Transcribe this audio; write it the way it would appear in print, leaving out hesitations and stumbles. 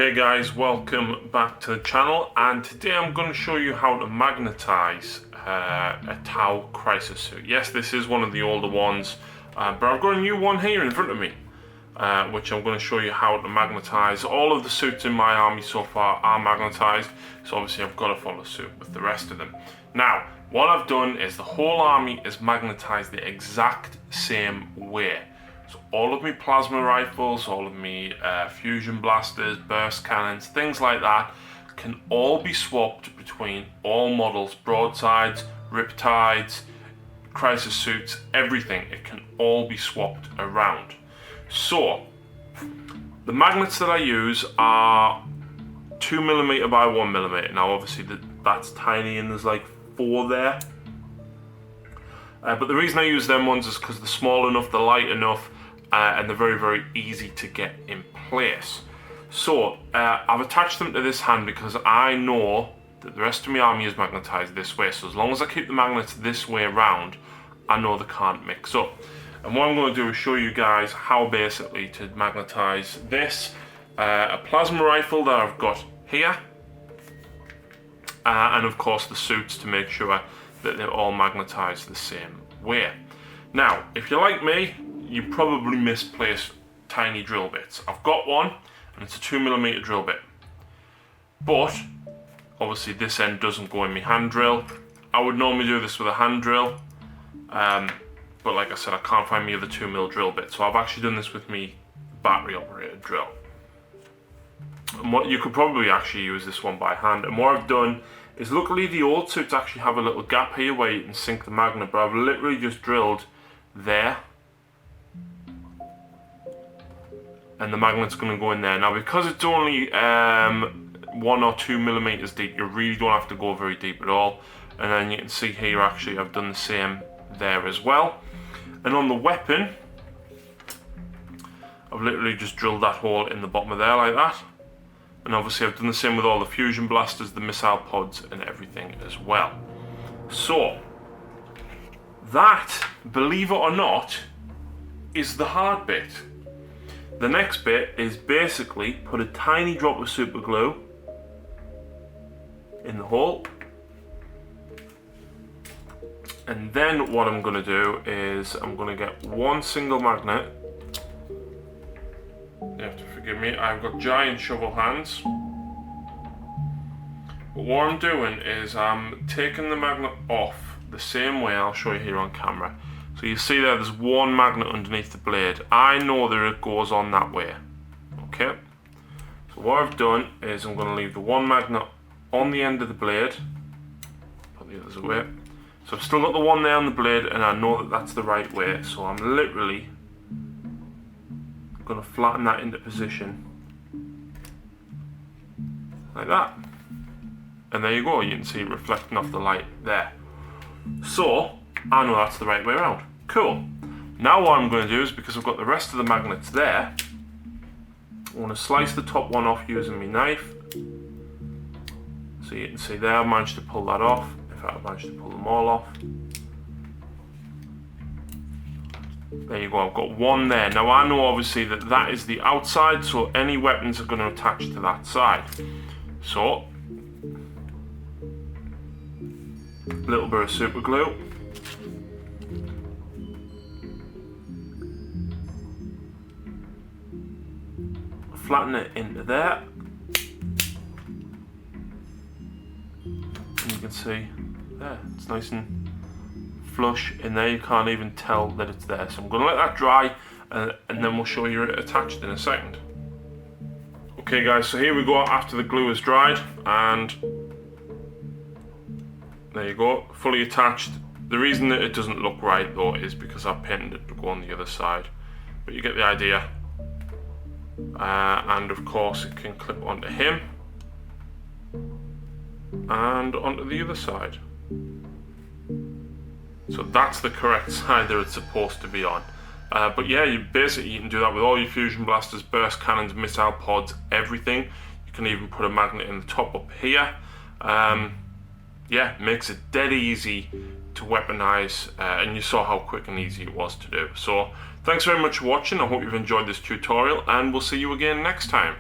Okay guys, welcome back to the channel, and today I'm going to show you how to magnetize a Tau crisis suit. Yes, this is one of the older ones, but I've got a new one here in front of me, which I'm going to show you how to magnetize. All of the suits in my army so far are magnetized, so obviously I've got to follow suit with the rest of them. Now, what I've done is the whole army is magnetized the exact same way. So all of my plasma rifles, all of my fusion blasters, burst cannons, things like that can all be swapped between all models, broadsides, riptides, crisis suits, everything. It can all be swapped around. So the magnets that I use are 2mm by 1mm. Now obviously that's tiny and there's like 4 there. But the reason I use them ones is because they're small enough, they're light enough, and they're very, very easy to get in place. So I've attached them to this hand because I know that the rest of my army is magnetized this way. So as long as I keep the magnets this way around, I know they can't mix up. And what I'm going to do is show you guys how basically to magnetize this. A plasma rifle that I've got here. And of course the suits to make sure that they're all magnetized the same way. Now, if you're like me, you probably misplaced tiny drill bits. I've got one, and it's a 2mm drill bit. But, obviously this end doesn't go in my hand drill. I would normally do this with a hand drill, but like I said, I can't find my other 2mm drill bit, so I've actually done this with me battery operated drill. And what you could probably actually use this one by hand, and what I've done is, luckily the old suits actually have a little gap here where you can sink the magnet, but I've literally just drilled there, and the magnet's going to go in there. Now because it's only 1 or 2 millimeters deep, you really don't have to go very deep at all. And then you can see here actually I've done the same there as well. And on the weapon, I've literally just drilled that hole in the bottom of there like that. And obviously I've done the same with all the fusion blasters, the missile pods and everything as well. So that, believe it or not, is the hard bit. The next bit is basically put a tiny drop of super glue in the hole. And then what I'm going to do is I'm going to get one single magnet. You have to forgive me, I've got giant shovel hands. But what I'm doing is I'm taking the magnet off the same way. I'll show you here on camera. So you see there's one magnet underneath the blade. I know that it goes on that way. Okay. So what I've done is I'm going to leave the one magnet on the end of the blade. Put the others away. So I've still got the one there on the blade, and I know that that's the right way. So I'm literally going to flatten that into position like that. And there you go. You can see it reflecting off the light there. So I know that's the right way around. Cool. Now what I'm going to do is, because I've got the rest of the magnets there, I want to slice the top one off using my knife. So you can see there I managed to pull that off. In fact, I managed to pull them all off. There you go, I've got one there. Now I know obviously that that is the outside, so any weapons are going to attach to that side. So, a little bit of super glue. Flatten it into there, and you can see there, it's nice and flush in there. You can't even tell that it's there. So I'm going to let that dry, and then we'll show you it attached in a second. Okay guys, so here we go after the glue is dried, and there you go, fully attached. The reason that it doesn't look right though is because I've painted it to go on the other side, but you get the idea. And of course it can clip onto him and onto the other side. So that's the correct side that it's supposed to be on. But yeah, you can do that with all your fusion blasters, burst cannons, missile pods, everything. You can even put a magnet in the top up here. Yeah, makes it dead easy to weaponize, and you saw how quick and easy it was to do. So thanks very much for watching. I hope you've enjoyed this tutorial, and we'll see you again next time.